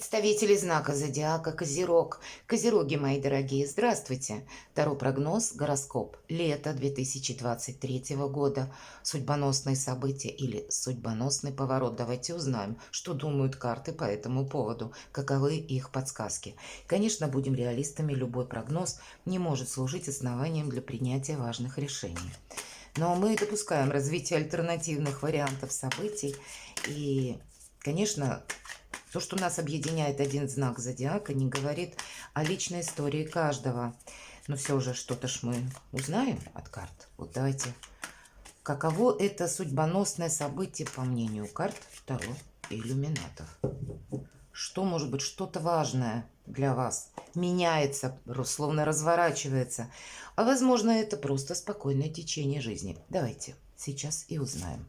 Представители знака зодиака Козерог. Козероги, мои дорогие, здравствуйте. Таро-прогноз, гороскоп. Лето 2023 года. Судьбоносные события или судьбоносный поворот. Давайте узнаем, что думают карты по этому поводу, каковы их подсказки. Конечно, будем реалистами, любой прогноз не может служить основанием для принятия важных решений. Но мы допускаем развитие альтернативных вариантов событий. И, конечно, то, что нас объединяет один знак зодиака, не говорит о личной истории каждого. Но все же что-то ж мы узнаем от карт. Вот давайте. Каково это судьбоносное событие, по мнению карт Таро и иллюминатов? Что может быть что-то важное для вас? Меняется, словно разворачивается. А возможно, это просто спокойное течение жизни. Давайте сейчас и узнаем.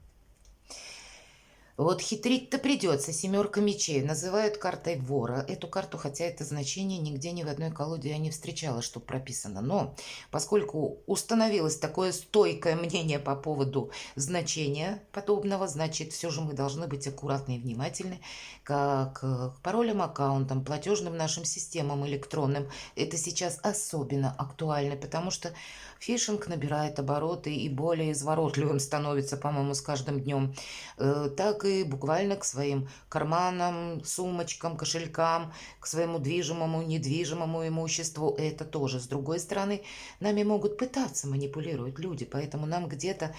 Вот хитрить-то придется. Семерка мечей. Называют картой вора. Эту карту, хотя это значение нигде ни в одной колоде я не встречала, что прописано. Но поскольку установилось такое стойкое мнение по поводу значения подобного, значит, все же мы должны быть аккуратны и внимательны к паролям, аккаунтам, платежным нашим системам электронным. Это сейчас особенно актуально, потому что фишинг набирает обороты и более изворотливым становится, по-моему, с каждым днем. Так и буквально к своим карманам, сумочкам, кошелькам, к своему движимому, недвижимому имуществу. Это тоже. С другой стороны, нами могут пытаться манипулировать люди, поэтому нам где-то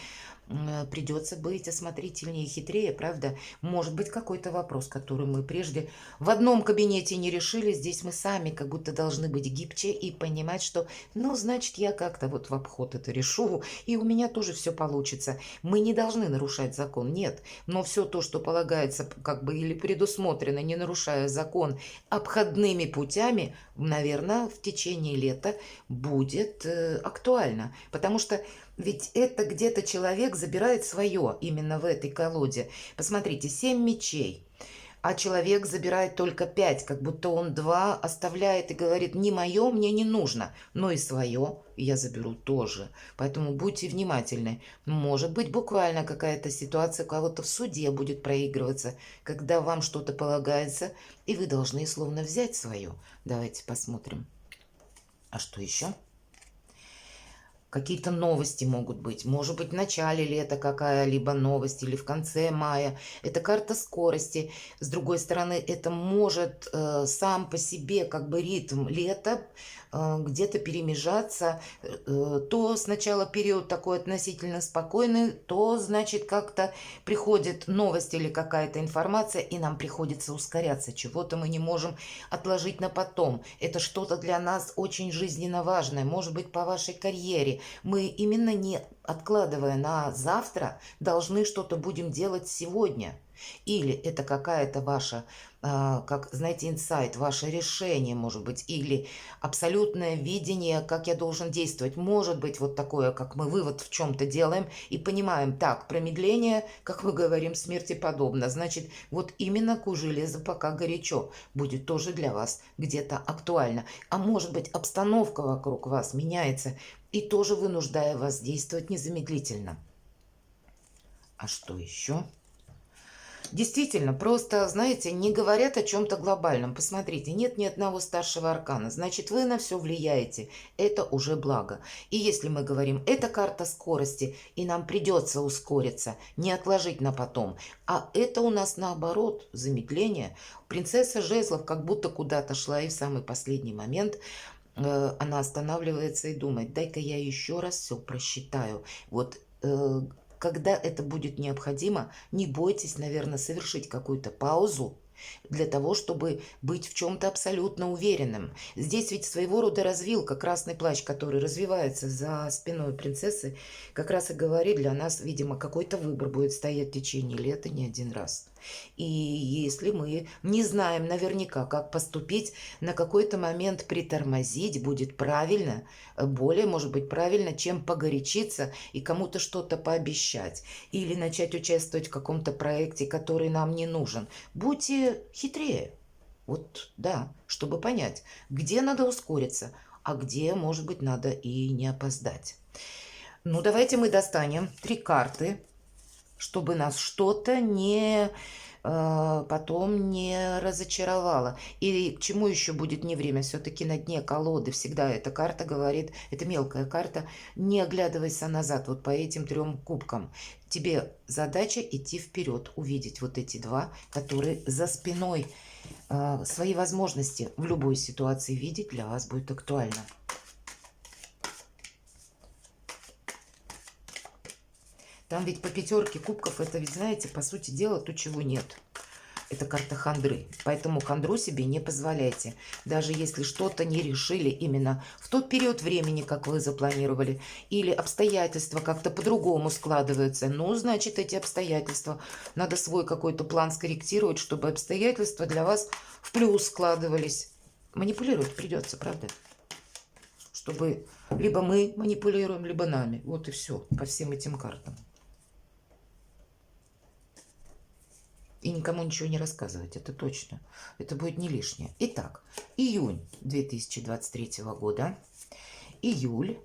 придется быть осмотрительнее и хитрее, правда? Может быть, какой-то вопрос, который мы прежде в одном кабинете не решили, здесь мы сами как будто должны быть гибче и понимать, что, ну, значит, я как-то вот в обход это решу, и у меня тоже все получится. Мы не должны нарушать закон, нет, но все то, что полагается как бы или предусмотрено, не нарушая закон, обходными путями, наверное, в течение лета будет актуально, потому что ведь это где-то человек забирает свое именно в этой колоде. Посмотрите, 7 мечей, а человек забирает только 5, как будто он 2 оставляет и говорит, не мое, мне не нужно, но и свое я заберу тоже. Поэтому будьте внимательны. Может быть, буквально какая-то ситуация у кого-то в суде будет проигрываться, когда вам что-то полагается, и вы должны словно взять свое. Давайте посмотрим. А что еще? Какие-то новости могут быть. Может быть, в начале лета какая-либо новость или в конце мая. Это карта скорости. С другой стороны, это может сам по себе как бы ритм лета где-то перемежаться. То сначала период такой относительно спокойный, то, значит, как-то приходит новость или какая-то информация, и нам приходится ускоряться. Чего-то мы не можем отложить на потом. Это что-то для нас очень жизненно важное. Может быть, по вашей карьере. Мы именно не откладывая на завтра, должны что-то будем делать сегодня. Или это какая-то ваша, как, знаете, инсайт, ваше решение, может быть, или абсолютное видение, как я должен действовать. Может быть, вот такое, как мы вывод в чем-то делаем и понимаем, так, промедление, как мы говорим, смерти подобно. Значит, вот именно ку железо пока горячо будет тоже для вас где-то актуально. А может быть, обстановка вокруг вас меняется и тоже вынуждая вас действовать незамедлительно. А что еще? Действительно, просто, знаете, не говорят о чем-то глобальном. Посмотрите, нет ни одного старшего аркана. Значит, вы на все влияете. Это уже благо. И если мы говорим, это карта скорости, и нам придется ускориться, не отложить на потом. А это у нас наоборот, замедление. Принцесса жезлов как будто куда-то шла, и в самый последний момент она останавливается и думает, дай-ка я еще раз все просчитаю. Вот когда это будет необходимо, не бойтесь, наверное, совершить какую-то паузу для того, чтобы быть в чем-то абсолютно уверенным. Здесь ведь своего рода развилка, красный плащ, который развивается за спиной принцессы, как раз и говорит для нас, видимо, какой-то выбор будет стоять в течение лета не один раз. И если мы не знаем наверняка, как поступить, на какой-то момент притормозить будет правильно, более, может быть, правильно, чем погорячиться и кому-то что-то пообещать. Или начать участвовать в каком-то проекте, который нам не нужен. Будьте хитрее. Вот, да, чтобы понять, где надо ускориться, а где, может быть, надо и не опоздать. Ну, давайте мы достанем 3 карты, чтобы нас что-то не потом не разочаровала. И к чему еще будет не время? Все-таки на дне колоды всегда эта карта говорит, это мелкая карта, не оглядывайся назад вот по этим 3 кубкам. Тебе задача идти вперед, увидеть вот эти 2, которые за спиной. Свои возможности в любой ситуации видеть для вас будет актуально. Там ведь по 5 кубков, это ведь, знаете, по сути дела, то, чего нет. Это карта хандры. Поэтому хандру себе не позволяйте. Даже если что-то не решили именно в тот период времени, как вы запланировали, или обстоятельства как-то по-другому складываются, ну, значит, эти обстоятельства надо свой какой-то план скорректировать, чтобы обстоятельства для вас в плюс складывались. Манипулировать придется, правда? Чтобы либо мы манипулируем, либо нами. Вот и все по всем этим картам. И никому ничего не рассказывать, это точно. Это будет не лишнее. Итак, июнь 2023 года, июль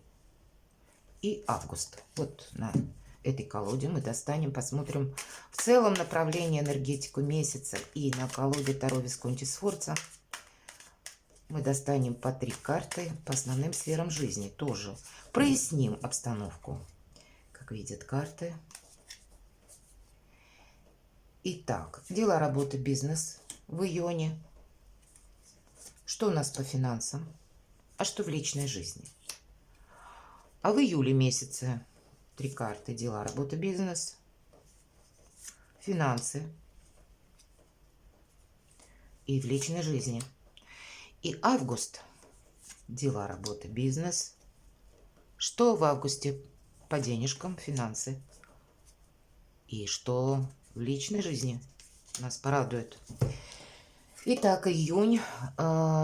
и август. Вот на этой колоде мы достанем, посмотрим в целом направление, энергетику месяца. И на колоде Таро Висконти Сфорца мы достанем по 3 карты по основным сферам жизни. Тоже проясним обстановку, как видят карты. Итак, дела, работа, бизнес в июне. Что у нас по финансам? А что в личной жизни? А в июле месяце 3 карты. Дела, работа, бизнес, финансы и в личной жизни. И август. Дела, работа, бизнес. Что в августе по денежкам, финансы? И что в личной жизни нас порадует. Итак, июнь.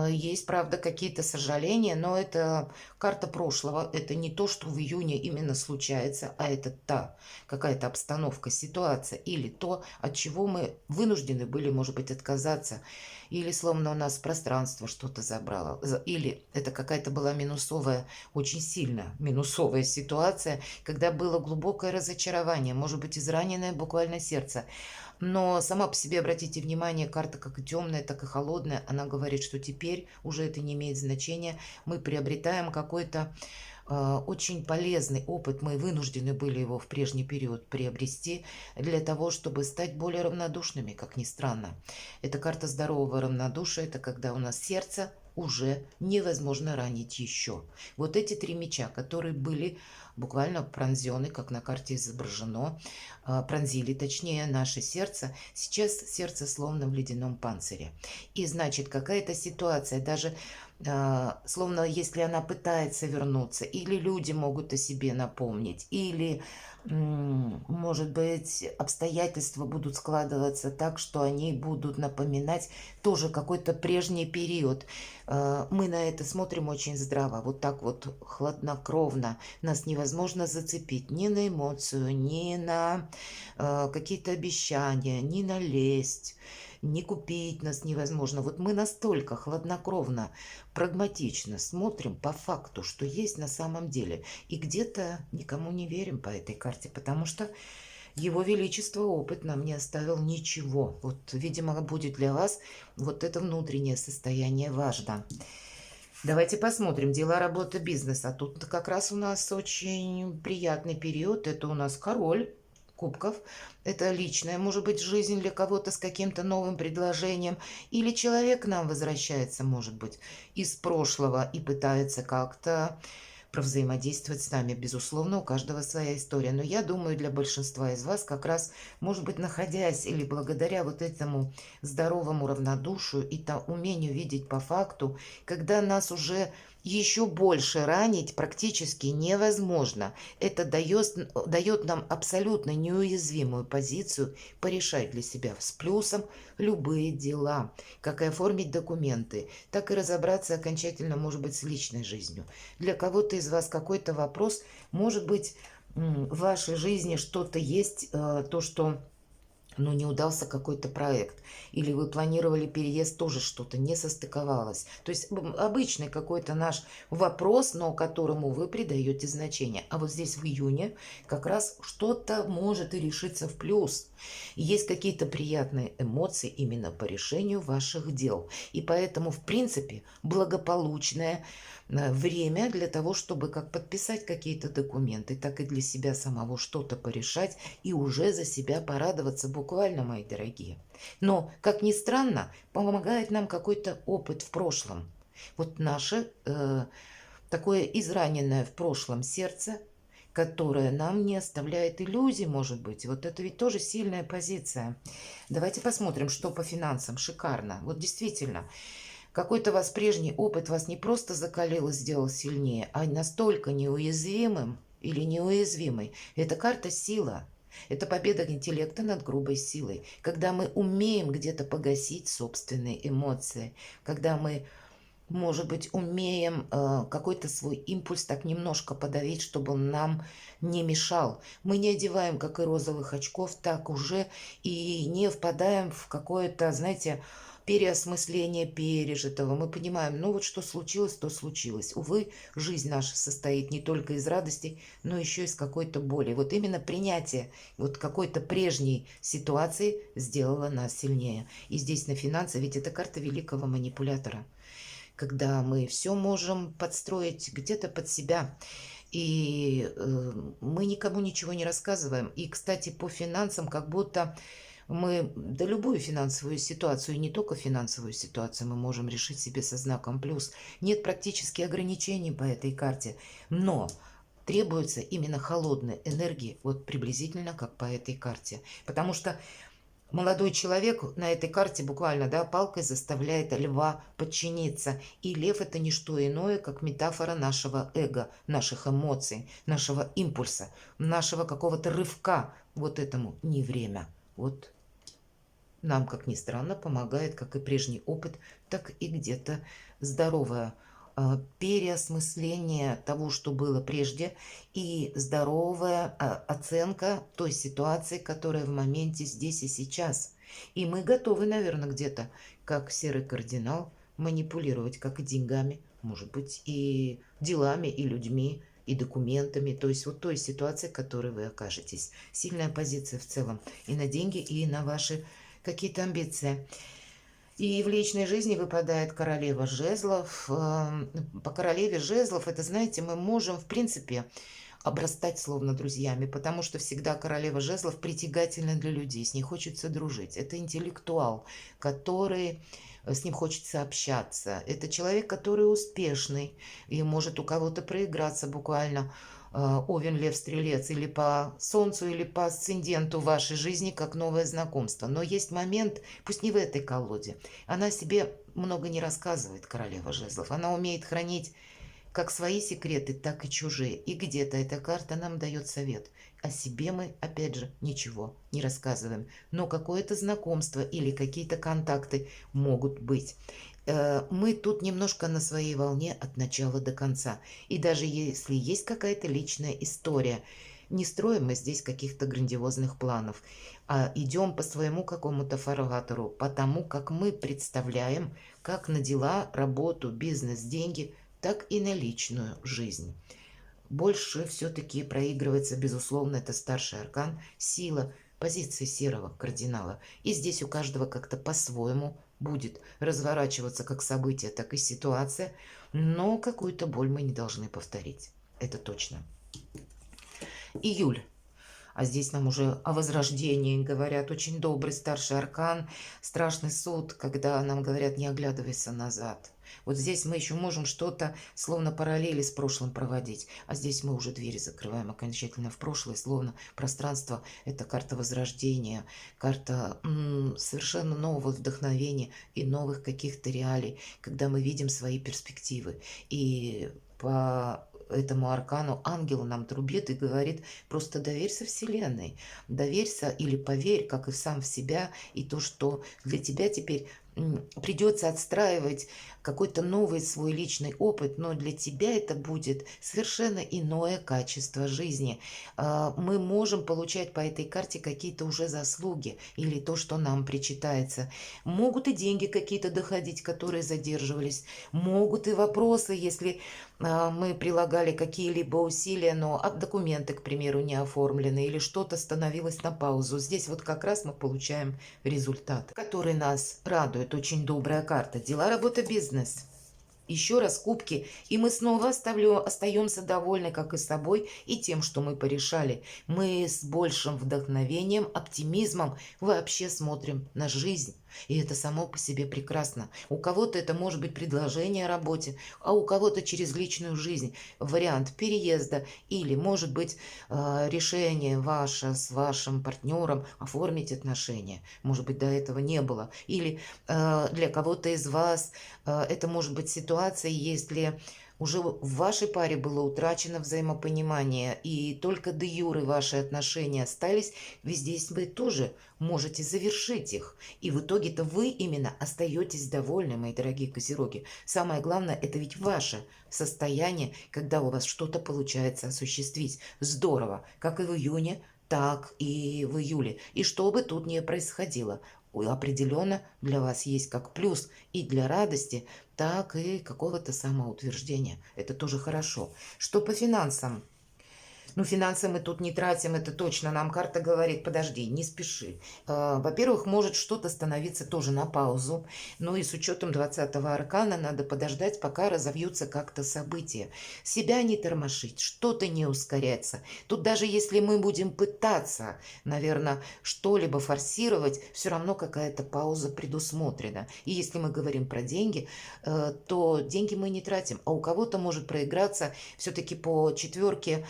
Есть, правда, какие-то сожаления, но это карта прошлого. Это не то, что в июне именно случается, а это та какая-то обстановка, ситуация или то, от чего мы вынуждены были, может быть, отказаться. Или словно у нас пространство что-то забрало. Или это какая-то была минусовая, очень сильно минусовая ситуация, когда было глубокое разочарование, может быть, израненное буквально сердце. Но сама по себе, обратите внимание, карта как и темная, так и холодная, она говорит, что теперь уже это не имеет значения. Мы приобретаем какой-то очень полезный опыт. Мы вынуждены были его в прежний период приобрести для того, чтобы стать более равнодушными, как ни странно. Это карта здорового равнодушия, это когда у нас сердце уже невозможно ранить еще. Вот эти 3 меча, которые были буквально пронзены, как на карте изображено, пронзили, точнее, наше сердце. Сейчас сердце словно в ледяном панцире. И значит, какая-то ситуация, даже словно если она пытается вернуться, или люди могут о себе напомнить, или, может быть, обстоятельства будут складываться так, что они будут напоминать тоже какой-то прежний период. Мы на это смотрим очень здраво, вот так вот хладнокровно. Нас невозможно зацепить ни на эмоцию, ни на какие-то обещания, ни на лесть. Не купить нас невозможно. Вот мы настолько хладнокровно, прагматично смотрим по факту, что есть на самом деле. И где-то никому не верим по этой карте, потому что Его Величество опыт нам не оставил ничего. Вот, видимо, будет для вас вот это внутреннее состояние важно. Давайте посмотрим. Дела, работа, бизнес. А тут как раз у нас очень приятный период. Это у нас король кубков. Это личная, может быть, жизнь для кого-то с каким-то новым предложением. Или человек к нам возвращается, может быть, из прошлого и пытается как-то провзаимодействовать с нами. Безусловно, у каждого своя история. Но я думаю, для большинства из вас как раз, может быть, находясь или благодаря вот этому здоровому равнодушию и умению видеть по факту, когда нас уже еще больше ранить практически невозможно. Это дает нам абсолютно неуязвимую позицию порешать для себя с плюсом любые дела, как и оформить документы, так и разобраться окончательно, может быть, с личной жизнью. Для кого-то из вас какой-то вопрос, может быть, в вашей жизни что-то есть, то, что не удался какой-то проект, или вы планировали переезд, тоже что-то не состыковалось. То есть обычный какой-то наш вопрос, но которому вы придаете значение. А вот здесь в июне как раз что-то может и решиться в плюс. Есть какие-то приятные эмоции именно по решению ваших дел. И поэтому, в принципе, благополучное время для того, чтобы как подписать какие-то документы, так и для себя самого что-то порешать и уже за себя порадоваться буквально, мои дорогие. Но, как ни странно, помогает нам какой-то опыт в прошлом. Вот наше такое израненное в прошлом сердце, которое нам не оставляет иллюзий, может быть. Вот это ведь тоже сильная позиция. Давайте посмотрим, что по финансам. Шикарно. Вот действительно, какой-то вас прежний опыт вас не просто закалил и сделал сильнее, а настолько неуязвимым или неуязвимой. Это карта сила. Это победа интеллекта над грубой силой. Когда мы умеем где-то погасить собственные эмоции. Когда мы, может быть, умеем какой-то свой импульс так немножко подавить, чтобы он нам не мешал. Мы не одеваем, как и розовых очков, так уже и не впадаем в какое-то, знаете, переосмысление пережитого. Мы понимаем, ну вот что случилось, то случилось. Увы, жизнь наша состоит не только из радостей, но еще и из какой-то боли. Вот именно принятие вот какой-то прежней ситуации сделало нас сильнее. И здесь на финансы, ведь это карта великого манипулятора, когда мы все можем подстроить где-то под себя. И мы никому ничего не рассказываем. И, кстати, по финансам, как будто мы, да любую финансовую ситуацию, не только финансовую ситуацию, мы можем решить себе со знаком плюс. Нет практически ограничений по этой карте, но требуется именно холодной энергии, вот приблизительно как по этой карте. Потому что молодой человек на этой карте буквально, да, палкой заставляет льва подчиниться. И лев это не что иное, как метафора нашего эго, наших эмоций, нашего импульса, нашего какого-то рывка. Вот этому не время. Вот нам, как ни странно, помогает как и прежний опыт, так и где-то здоровое переосмысление того, что было прежде, и здоровая оценка той ситуации, которая в моменте здесь и сейчас. И мы готовы, наверное, где-то, как серый кардинал, манипулировать как и деньгами, может быть, и делами, и людьми, и документами, то есть вот той ситуации, в которой вы окажетесь. Сильная позиция в целом и на деньги, и на ваши какие-то амбиции. И в личной жизни выпадает королева жезлов. По королеве жезлов, это, знаете, мы можем, в принципе, обрастать словно друзьями, потому что всегда королева жезлов притягательна для людей, с ней хочется дружить. Это интеллектуал, который с ним хочется общаться. Это человек, который успешный и может у кого-то проиграться буквально. Овен, Лев, Стрелец, или по Солнцу, или по асценденту вашей жизни, как новое знакомство. Но есть момент, пусть не в этой колоде, она себе много не рассказывает, королева жезлов. Она умеет хранить как свои секреты, так и чужие. И где-то эта карта нам дает совет. О себе мы, опять же, ничего не рассказываем. Но какое-то знакомство или какие-то контакты могут быть. Мы тут немножко на своей волне от начала до конца. И даже если есть какая-то личная история, не строим мы здесь каких-то грандиозных планов, а идем по своему какому-то фарватеру, по тому, как мы представляем, как на дела, работу, бизнес, деньги, так и на личную жизнь. Больше все-таки проигрывается, безусловно, это старший аркан, сила, позиции серого кардинала. И здесь у каждого как-то по-своему будет разворачиваться как событие, так и ситуация, но какую-то боль мы не должны повторить. Это точно. Июль. А здесь нам уже о возрождении говорят. Очень добрый старший аркан, страшный суд, когда нам говорят, не оглядывайся назад. Вот здесь мы еще можем что-то, словно параллели с прошлым проводить. А здесь мы уже двери закрываем окончательно в прошлое. Словно пространство – это карта возрождения, карта совершенно нового вдохновения и новых каких-то реалий, когда мы видим свои перспективы. И по этому аркану ангел нам трубит и говорит, просто доверься Вселенной, доверься или поверь, как и сам в себя, и то, что для тебя теперь придется отстраивать какой-то новый свой личный опыт, но для тебя это будет совершенно иное качество жизни. Мы можем получать по этой карте какие-то уже заслуги или то, что нам причитается. Могут и деньги какие-то доходить, которые задерживались. Могут и вопросы, если мы прилагали какие-либо усилия, но документы, к примеру, не оформлены или что-то становилось на паузу. Здесь вот как раз мы получаем результат, который нас радует. Очень добрая карта. Дела, работа, бизнес. Еще раз кубки, и мы снова остаемся довольны как и собой, и тем, что мы порешали. Мы с большим вдохновением, оптимизмом вообще смотрим на жизнь. И это само по себе прекрасно. У кого-то это может быть предложение о работе, а у кого-то через личную жизнь вариант переезда или, может быть, решение ваше с вашим партнером оформить отношения. Может быть, до этого не было. Или для кого-то из вас это может быть ситуация, если уже в вашей паре было утрачено взаимопонимание, и только де юре ваши отношения остались, вы здесь вы тоже можете завершить их. И в итоге-то вы именно остаетесь довольны, мои дорогие козероги. Самое главное, это ведь ваше состояние, когда у вас что-то получается осуществить. Здорово, как и в июне, так и в июле. И что бы тут ни происходило, определенно для вас есть как плюс и для радости, так и какого-то самоутверждения. Это тоже хорошо. Что по финансам? Ну, финансы мы тут не тратим, это точно. Нам карта говорит, подожди, не спеши. Во-первых, может что-то становиться тоже на паузу. Ну и с учетом 20-го аркана надо подождать, пока разовьются как-то события. Себя не тормошить, что-то не ускоряться. Тут даже если мы будем пытаться, наверное, что-либо форсировать, все равно какая-то пауза предусмотрена. И если мы говорим про деньги, то деньги мы не тратим. А у кого-то может проиграться все-таки по четверке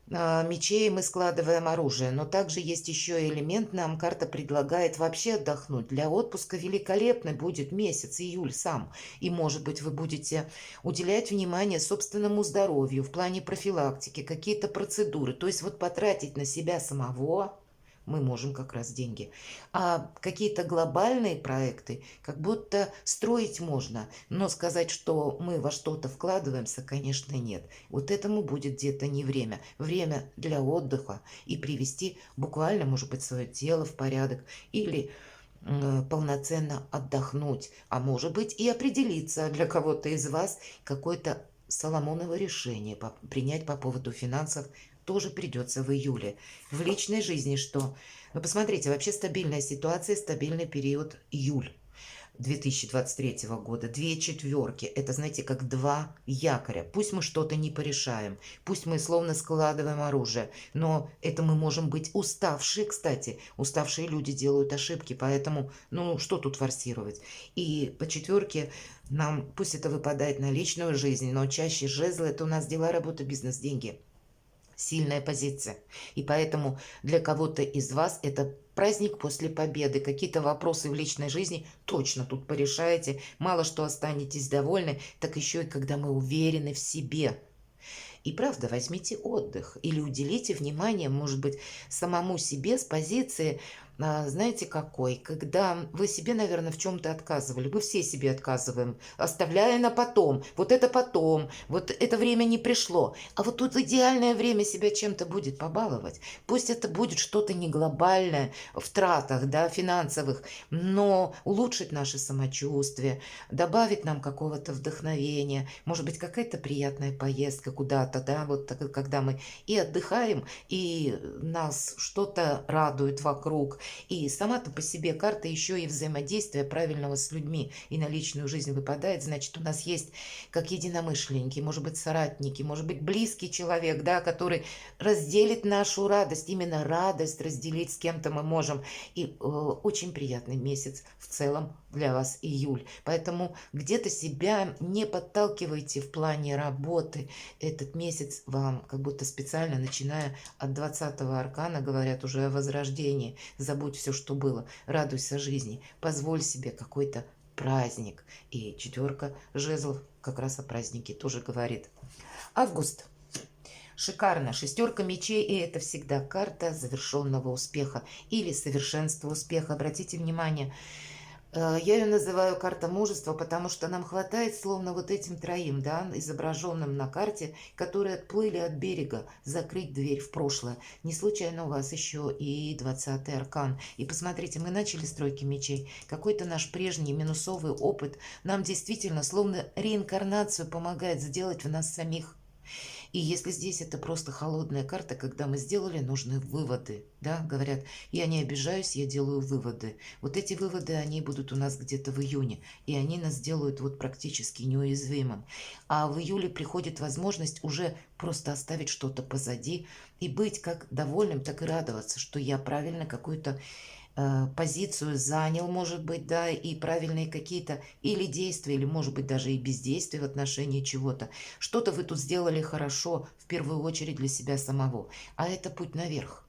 мечей мы складываем оружие, но также есть еще элемент, нам карта предлагает вообще отдохнуть. Для отпуска великолепный будет месяц, июль сам. И, может быть, вы будете уделять внимание собственному здоровью в плане профилактики, какие-то процедуры. То есть вот потратить на себя самого мы можем как раз деньги. А какие-то глобальные проекты как будто строить можно, но сказать, что мы во что-то вкладываемся, конечно, нет. Вот этому будет где-то не время. Время для отдыха и привести буквально, может быть, свое тело в порядок или полноценно отдохнуть, а может быть и определиться для кого-то из вас какое-то Соломоново решение принять по поводу финансов тоже придется в июле. В личной жизни что? Ну, посмотрите, вообще стабильная ситуация, стабильный период июль 2023 года. Две четверки. Это, знаете, как два якоря. Пусть мы что-то не порешаем, пусть мы словно складываем оружие, но это мы можем быть уставшие, кстати. Уставшие люди делают ошибки, поэтому, ну, что тут форсировать? И по четверке нам, пусть это выпадает на личную жизнь, но чаще жезлы — это у нас дела, работа, бизнес, деньги. Сильная позиция. И поэтому для кого-то из вас это праздник после победы. Какие-то вопросы в личной жизни точно тут порешаете. Мало что останетесь довольны, так еще и когда мы уверены в себе. И правда, возьмите отдых или уделите внимание, может быть, самому себе с позиции, знаете, какой? Когда вы себе, наверное, в чем-то отказывали. Мы все себе отказываем, оставляя на потом. Вот это время не пришло. А вот тут идеальное время себя чем-то будет побаловать. Пусть это будет что-то не глобальное в тратах, да, финансовых, но улучшить наше самочувствие, добавить нам какого-то вдохновения, может быть, какая-то приятная поездка куда-то, да, вот когда мы и отдыхаем, и нас что-то радует вокруг. И сама-то по себе карта еще и взаимодействие правильного с людьми и на личную жизнь выпадает. Значит, у нас есть как единомышленники, может быть, соратники, может быть, близкий человек, да, который разделит нашу радость. Именно радость разделить с кем-то мы можем. И очень приятный месяц в целом для вас июль. Поэтому где-то себя не подталкивайте в плане работы. Этот месяц вам как будто специально, начиная от 20-го аркана, говорят уже о возрождении. Забудь все, что было. Радуйся жизни. Позволь себе какой-то праздник. И четверка жезлов как раз о празднике тоже говорит. Август. Шикарно. Шестерка мечей, и это всегда карта завершенного успеха или совершенства успеха. Обратите внимание, Я ее называю карта мужества, потому что нам хватает словно вот этим троим, да, изображенным на карте, которые отплыли от берега, закрыть дверь в прошлое. Не случайно у вас еще и 20-й аркан. И посмотрите, мы начали с тройки мечей. Какой-то наш прежний минусовый опыт нам действительно словно реинкарнацию помогает сделать в нас самих. И если здесь это просто холодная карта, когда мы сделали нужные выводы, да, говорят, я не обижаюсь, я делаю выводы. Вот эти выводы, они будут у нас где-то в июне, и они нас делают вот практически неуязвимым. А в июле приходит возможность уже просто оставить что-то позади и быть как довольным, так и радоваться, что я правильно какую-то позицию занял, может быть, да, и правильные какие-то или действия, или, может быть, даже и бездействия в отношении чего-то. Что-то вы тут сделали хорошо, в первую очередь для себя самого. А это путь наверх,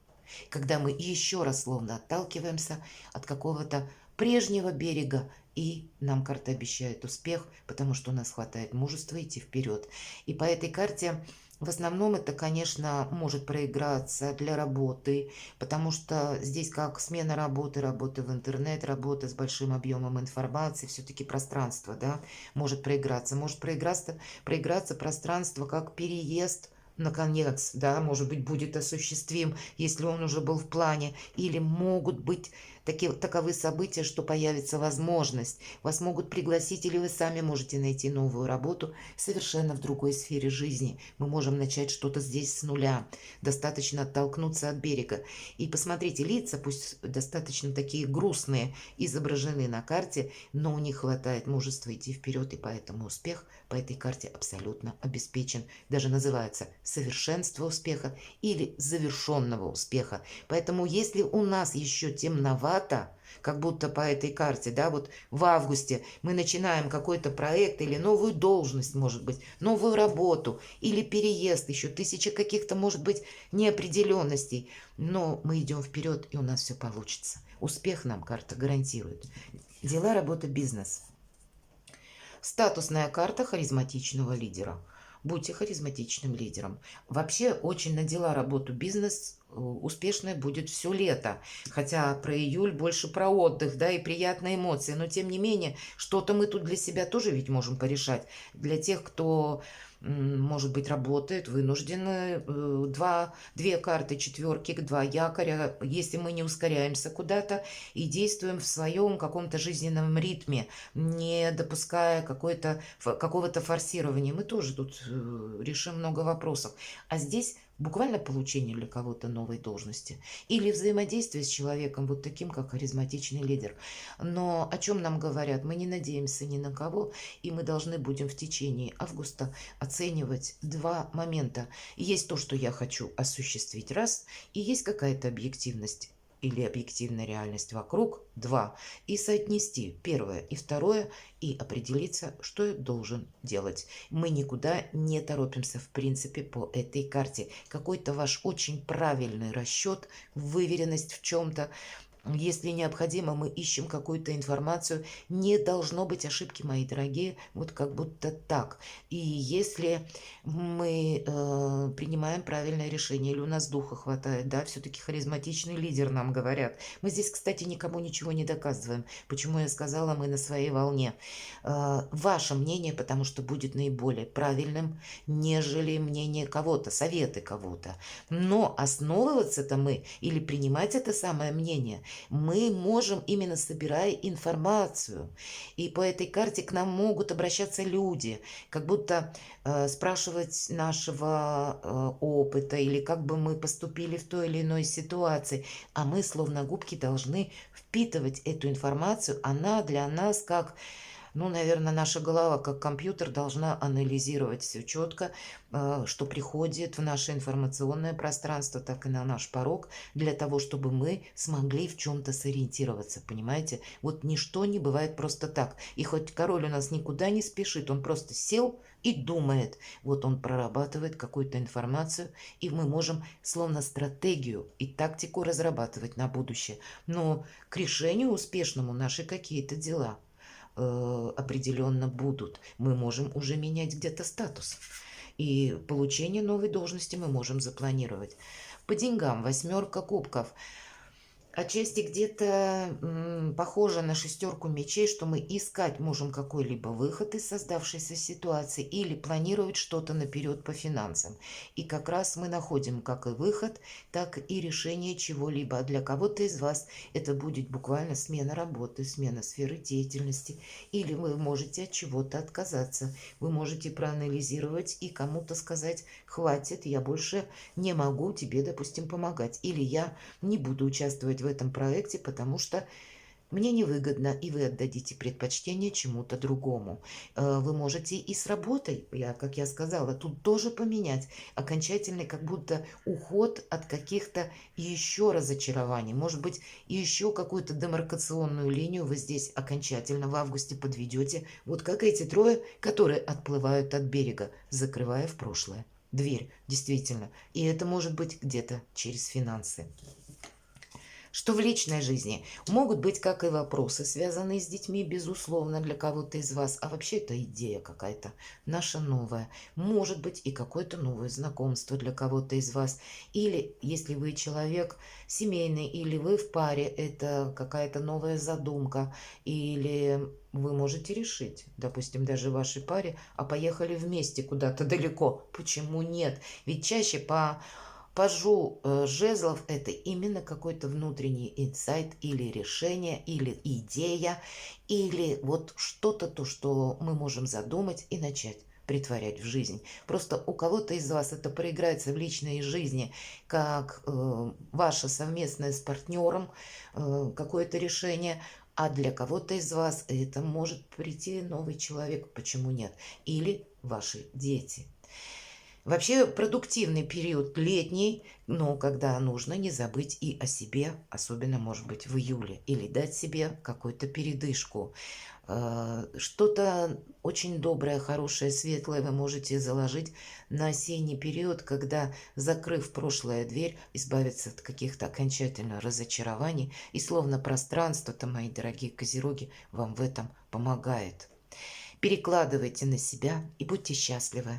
когда мы еще раз словно отталкиваемся от какого-то прежнего берега, и нам карта обещает успех, потому что у нас хватает мужества идти вперед. И по этой карте в основном это, конечно, может проиграться для работы, потому что здесь как смена работы, работа в интернет, работа с большим объемом информации, все-таки пространство, да, может проиграться. Может проиграться пространство как переезд, наконец, да, может быть, будет осуществим, если он уже был в плане, или могут быть таковы события, что появится возможность. Вас могут пригласить, или вы сами можете найти новую работу совершенно в другой сфере жизни. Мы можем начать что-то здесь с нуля. Достаточно оттолкнуться от берега. И посмотрите, лица, пусть достаточно такие грустные, изображены на карте, но у них хватает мужества идти вперед, и поэтому успех по этой карте абсолютно обеспечен. Даже называется совершенство успеха или завершенного успеха. Поэтому если у нас еще темновато, как будто по этой карте, да, вот в августе мы начинаем какой-то проект или новую должность, может быть, новую работу или переезд, еще тысяча каких-то, может быть, неопределенностей, но мы идем вперед, и у нас все получится. Успех нам карта гарантирует. Дела, работа, бизнес. Статусная карта харизматичного лидера. Будьте харизматичным лидером. Вообще очень на дела, работу, бизнес успешной будет все лето. Хотя про июль больше про отдых, да, и приятные эмоции. Но тем не менее, что-то мы тут для себя тоже ведь можем порешать. Для тех, кто, может быть, работает, вынуждены две карты четверки, два якоря. Если мы не ускоряемся куда-то и действуем в своем каком-то жизненном ритме, не допуская какого-то форсирования, мы тоже тут решим много вопросов. А здесь буквально получение для кого-то новой должности или взаимодействие с человеком вот таким, как харизматичный лидер. Но о чем нам говорят? Мы не надеемся ни на кого, и мы должны будем в течение августа оценивать два момента. Есть то, что я хочу осуществить, раз, и есть какая-то объективность или объективная реальность вокруг, два, и соотнести первое и второе, и определиться, что я должен делать. Мы никуда не торопимся, в принципе, по этой карте. Какой-то ваш очень правильный расчет, выверенность в чем-то. Если необходимо, мы ищем какую-то информацию. Не должно быть ошибки, мои дорогие, вот как будто так. И если мы принимаем правильное решение, или у нас духа хватает, да, все-таки харизматичный лидер, нам говорят. Мы здесь, кстати, никому ничего не доказываем. Почему я сказала, мы на своей волне. Ваше мнение, потому что будет наиболее правильным, нежели мнение кого-то, советы кого-то. Но основываться-то мы, или принимать это самое мнение, мы можем, именно собирая информацию. И по этой карте к нам могут обращаться люди, как будто спрашивать нашего опыта, или как бы мы поступили в той или иной ситуации. А мы, словно губки, должны впитывать эту информацию. Она для нас как... Ну, наверное, наша голова, как компьютер, должна анализировать все четко, что приходит в наше информационное пространство, так и на наш порог, для того, чтобы мы смогли в чем-то сориентироваться, понимаете? Вот ничто не бывает просто так. И хоть король у нас никуда не спешит, он просто сел и думает. Вот он прорабатывает какую-то информацию, и мы можем словно стратегию и тактику разрабатывать на будущее. Но к решению успешному наши какие-то дела определенно будут. Мы можем уже менять где-то статус. И получение новой должности мы можем запланировать. По деньгам восьмерка кубков. Отчасти где-то похоже на шестерку мечей, что мы искать можем какой-либо выход из создавшейся ситуации или планировать что-то наперед по финансам. И как раз мы находим как и выход, так и решение чего-либо. А для кого-то из вас это будет буквально смена работы, смена сферы деятельности. Или вы можете от чего-то отказаться. Вы можете проанализировать и кому-то сказать: хватит, я больше не могу тебе, допустим, помогать. Или я не буду участвовать в этом проекте, потому что мне невыгодно, и вы отдадите предпочтение чему-то другому. Вы можете и с работой, как я сказала, тут тоже поменять окончательный как будто уход от каких-то еще разочарований. Может быть, и еще какую-то демаркационную линию вы здесь окончательно в августе подведете. Вот как эти трое, которые отплывают от берега, закрывая в прошлое дверь, действительно. И это может быть где-то через финансы. Что в личной жизни могут быть как и вопросы, связанные с детьми, безусловно, для кого-то из вас, а вообще это идея какая-то наша новая. Может быть и какое-то новое знакомство для кого-то из вас. Или если вы человек семейный, или вы в паре, это какая-то новая задумка, или вы можете решить, допустим, даже в вашей паре, а поехали вместе куда-то далеко. Почему нет? Ведь чаще по пажу жезлов это именно какой-то внутренний инсайт или решение, или идея, или вот что-то, то, что мы можем задумать и начать притворять в жизнь. Просто у кого-то из вас это проиграется в личной жизни, как ваше совместное с партнером какое-то решение, а для кого-то из вас это может прийти новый человек, почему нет? Или ваши дети. Вообще продуктивный период летний, но когда нужно не забыть и о себе, особенно, может быть, в июле, или дать себе какую-то передышку. Что-то очень доброе, хорошее, светлое вы можете заложить на осенний период, когда, закрыв прошлое дверь, избавиться от каких-то окончательно разочарований. И словно пространство-то, мои дорогие козероги, вам в этом помогает. Перекладывайте на себя и будьте счастливы.